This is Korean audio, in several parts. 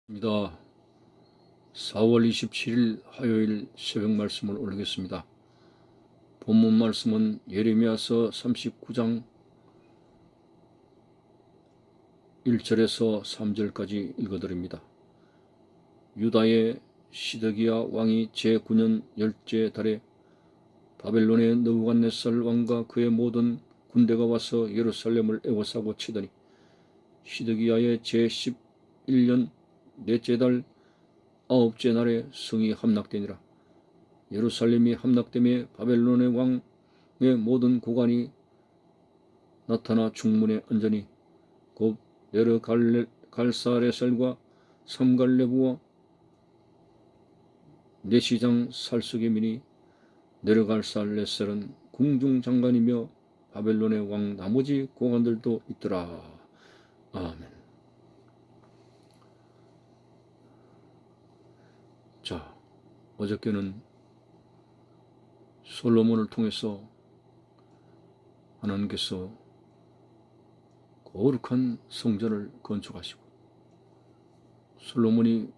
입니다. 4월 27일 화요일 새벽 말씀을 올리겠습니다. 본문 말씀은 예레미야서 39장 1절에서 3절까지 읽어드립니다. 유다의 시드기야 왕이 제9년 10째 달에 바벨론의 느부갓네살 왕과 그의 모든 군대가 와서 예루살렘을 에워싸고 치더니 시드기야의 제11년 넷째 달 9째 날에 성이 함락되니라. 예루살렘이 함락됨에 바벨론의 왕의 모든 고관이 나타나 중문에 앉으니 곧 네르갈사레셀과 삼갈레부와 내시장 살수게민이 네르갈사레셀은 궁중장관이며 바벨론의 왕 나머지 고관들도 있더라. 아멘. 자, 어저께는 솔로몬을 통해서 하나님께서 거룩한 성전을 건축하시고 솔로몬이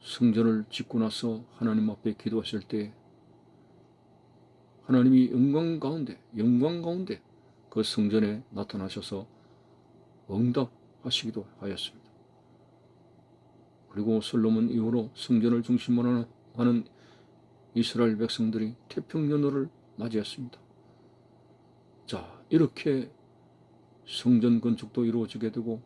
성전을 짓고 나서 하나님 앞에 기도하실 때 하나님이 영광 가운데 그 성전에 나타나셔서 응답하시기도 하였습니다. 그리고 솔로몬 이후로 성전을 중심으로 하는 이스라엘 백성들이 태평년호를 맞이했습니다. 자, 이렇게 성전 건축도 이루어지게 되고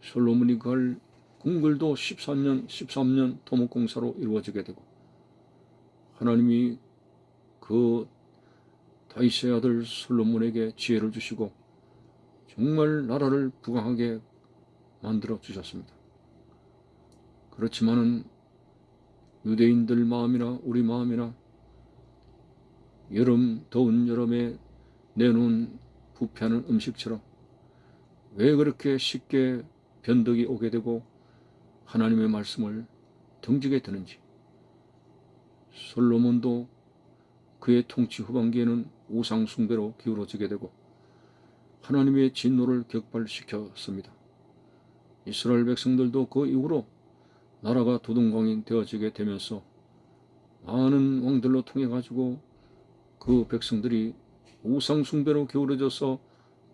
솔로몬이 갈 궁궐도 13년 토목공사로 이루어지게 되고 하나님이 그 다윗의 아들 솔로몬에게 지혜를 주시고 정말 나라를 부강하게 만들어 주셨습니다. 그렇지만은 유대인들 마음이나 우리 마음이나 더운 여름에 내놓은 부패하는 음식처럼 왜 그렇게 쉽게 변덕이 오게 되고 하나님의 말씀을 등지게 되는지, 솔로몬도 그의 통치 후반기에는 우상 숭배로 기울어지게 되고 하나님의 진노를 격발시켰습니다. 이스라엘 백성들도 그 이후로 나라가 두동강이 되어지게 되면서 많은 왕들로 통해 가지고 그 백성들이 우상 숭배로 기울어져서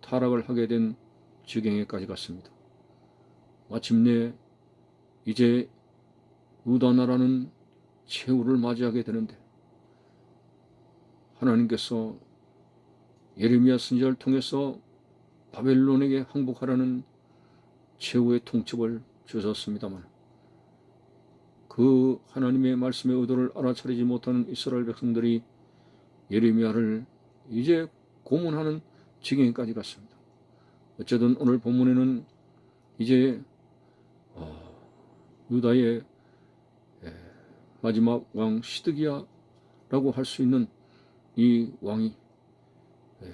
타락을 하게 된 지경에까지 갔습니다. 마침내 이제 유다 나라는 최후를 맞이하게 되는데 하나님께서 예레미야 선지자를 통해서 바벨론에게 항복하라는 최후의 통첩을 주셨습니다만 그 하나님의 말씀의 의도를 알아차리지 못하는 이스라엘 백성들이 예레미야를 이제 고문하는 지경에까지 갔습니다. 어쨌든 오늘 본문에는 이제 유다의 마지막 왕 시드기야라고 할 수 있는 이 왕이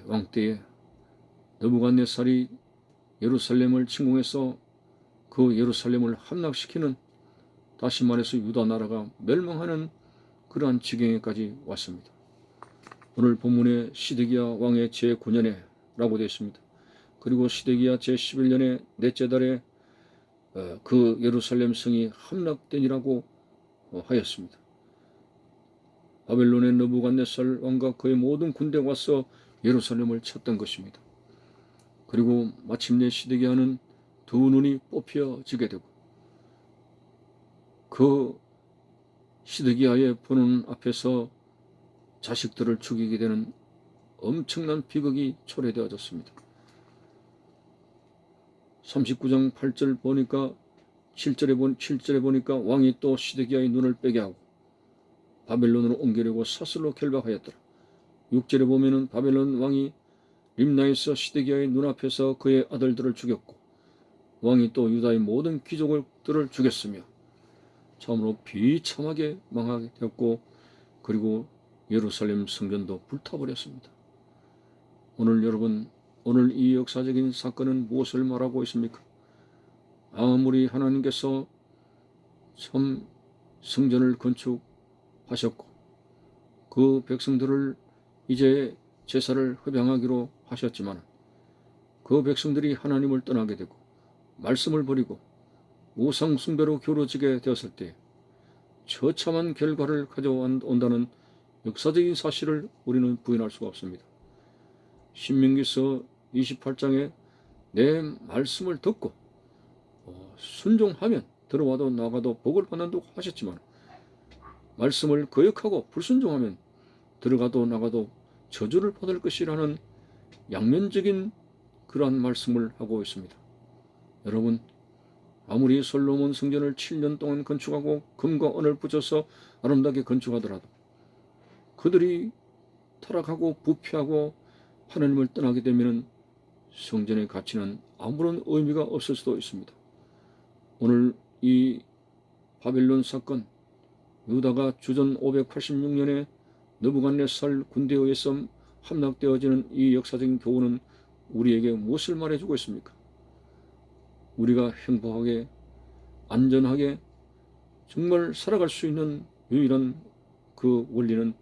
왕 때에 느부갓네살이 예루살렘을 침공해서 그 예루살렘을 함락시키는, 다시 말해서 유다 나라가 멸망하는 그러한 지경에까지 왔습니다. 오늘 본문에 시드기야 왕의 제9년에라고 되어 있습니다. 그리고 시드기야 제11년의 넷째 달에 그 예루살렘 성이 함락되니라고 하였습니다. 바벨론의 느부갓네살 왕과 그의 모든 군대가 와서 예루살렘을 쳤던 것입니다. 그리고 마침내 시드기야는 두 눈이 뽑혀지게 되고 그 시드기야의 보는 앞에서 자식들을 죽이게 되는 엄청난 비극이 초래되어졌습니다. 39장 8절 보니까 7절에 보니까 왕이 또 시드기야의 눈을 빼게 하고 바벨론으로 옮기려고 사슬로 결박하였더라. 6절에 보면은 바벨론 왕이 림나에서 시드기야의 눈앞에서 그의 아들들을 죽였고 왕이 또 유다의 모든 귀족들을 죽였으며 참으로 비참하게 망하게 되었고 그리고 예루살렘 성전도 불타버렸습니다. 오늘 여러분, 오늘 이 역사적인 사건은 무엇을 말하고 있습니까? 아무리 하나님께서 참 성전을 건축하셨고 그 백성들을 이제 제사를 흡양하기로 하셨지만 그 백성들이 하나님을 떠나게 되고 말씀을 버리고 우상 숭배로 기울어지게 되었을 때 처참한 결과를 가져온다는 역사적인 사실을 우리는 부인할 수가 없습니다. 신명기서 28장에 내 말씀을 듣고 순종하면 들어와도 나가도 복을 받는다고 하셨지만, 말씀을 거역하고 불순종하면 들어가도 나가도 저주를 받을 것이라는 양면적인 그러한 말씀을 하고 있습니다. 여러분, 아무리 솔로몬 성전을 7년 동안 건축하고 금과 은을 붙여서 아름답게 건축하더라도 그들이 타락하고 부패하고 하나님을 떠나게 되면 성전의 가치는 아무런 의미가 없을 수도 있습니다. 오늘 이 바벨론 사건, 유다가 주전 586년에 느부갓네살 군대에 의해서 함락되어지는 이 역사적인 교훈은 우리에게 무엇을 말해주고 있습니까? 우리가 행복하게 안전하게 정말 살아갈 수 있는 유일한 그 원리는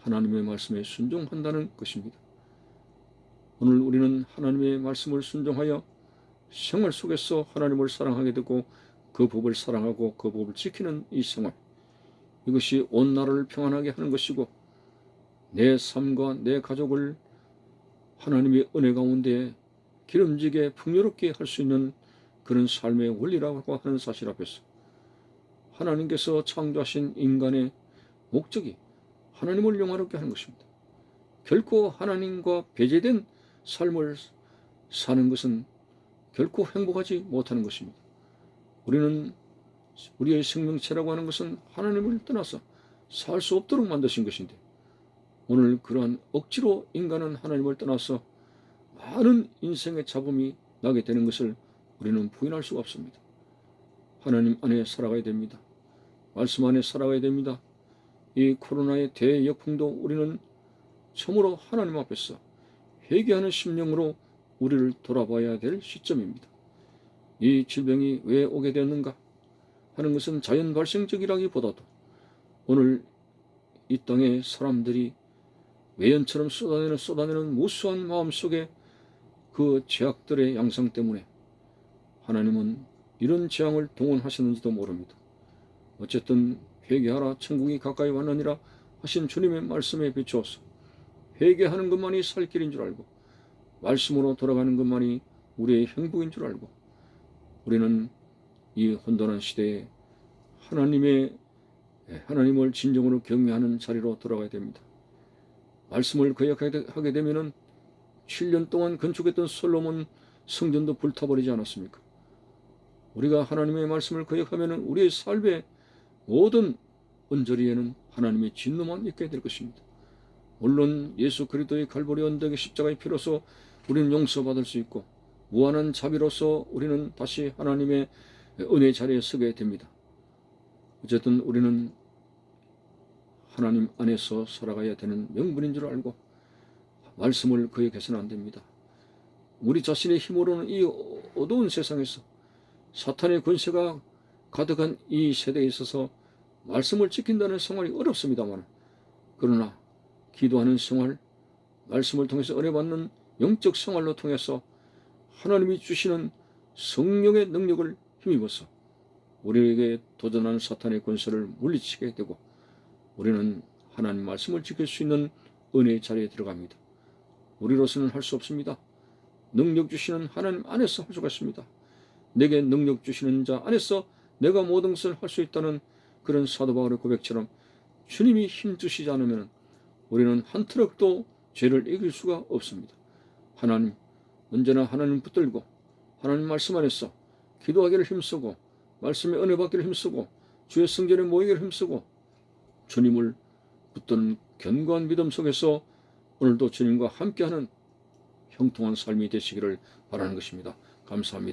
하나님의 말씀에 순종한다는 것입니다. 오늘 우리는 하나님의 말씀을 순종하여 생활 속에서 하나님을 사랑하게 되고 그 법을 사랑하고 그 법을 지키는 이 생활, 이것이 온 나라를 평안하게 하는 것이고 내 삶과 내 가족을 하나님의 은혜 가운데 기름지게 풍요롭게 할 수 있는 그런 삶의 원리라고 하는 사실 앞에서 하나님께서 창조하신 인간의 목적이 하나님을 영화롭게 하는 것입니다. 결코 하나님과 배제된 삶을 사는 것은 결코 행복하지 못하는 것입니다. 우리는 우리의 생명체라고 하는 것은 하나님을 떠나서 살 수 없도록 만드신 것인데, 오늘 그러한 억지로 인간은 하나님을 떠나서 많은 인생의 잡음이 나게 되는 것을 우리는 부인할 수가 없습니다. 하나님 안에 살아가야 됩니다. 말씀 안에 살아가야 됩니다. 이 코로나의 대역풍도 우리는 참으로 하나님 앞에서 회개하는 심령으로 우리를 돌아봐야 될 시점입니다. 이 질병이 왜 오게 되었는가 하는 것은 자연 발생적이라기보다도 오늘 이 땅에 사람들이 외연처럼 쏟아내는 무수한 마음속에 그 죄악들의 양상 때문에 하나님은 이런 재앙을 동원하셨는지도 모릅니다. 어쨌든 회개하라, 천국이 가까이 왔느니라 하신 주님의 말씀에 비추어서 회개하는 것만이 살 길인 줄 알고 말씀으로 돌아가는 것만이 우리의 행복인 줄 알고 우리는 이 혼돈한 시대에 하나님을 진정으로 경외하는 자리로 돌아가야 됩니다. 말씀을 거역하게 되면은 7년 동안 건축했던 솔로몬 성전도 불타버리지 않았습니까? 우리가 하나님의 말씀을 거역하면은 우리의 삶의 모든 언저리에는 하나님의 진노만 있게 될 것입니다. 물론 예수 그리스도의 갈보리 언덕의 십자가의 피로서 우리는 용서받을 수 있고 무한한 자비로서 우리는 다시 하나님의 은혜 자리에 서게 됩니다. 어쨌든 우리는 하나님 안에서 살아가야 되는 명분인 줄 알고 말씀을 거역해서는 안 됩니다. 우리 자신의 힘으로는 이 어두운 세상에서 사탄의 권세가 가득한 이 세대에 있어서 말씀을 지킨다는 생활이 어렵습니다만, 그러나 기도하는 생활, 말씀을 통해서 은혜 받는 영적 생활로 통해서 하나님이 주시는 성령의 능력을 힘입어서 우리에게 도전하는 사탄의 권세를 물리치게 되고 우리는 하나님 말씀을 지킬 수 있는 은혜의 자리에 들어갑니다. 우리로서는 할 수 없습니다. 능력 주시는 하나님 안에서 할 수가 있습니다. 내게 능력 주시는 자 안에서 내가 모든 것을 할 수 있다는 그런 사도 바울의 고백처럼 주님이 힘 주시지 않으면 우리는 한 트럭도 죄를 이길 수가 없습니다. 하나님, 언제나 하나님 붙들고 하나님 말씀 안에서 기도하기를 힘쓰고 말씀에 은혜 받기를 힘쓰고 주의 성전에 모이기를 힘쓰고 주님을 붙드는 견고한 믿음 속에서 오늘도 주님과 함께하는 형통한 삶이 되시기를 바라는 것입니다. 감사합니다.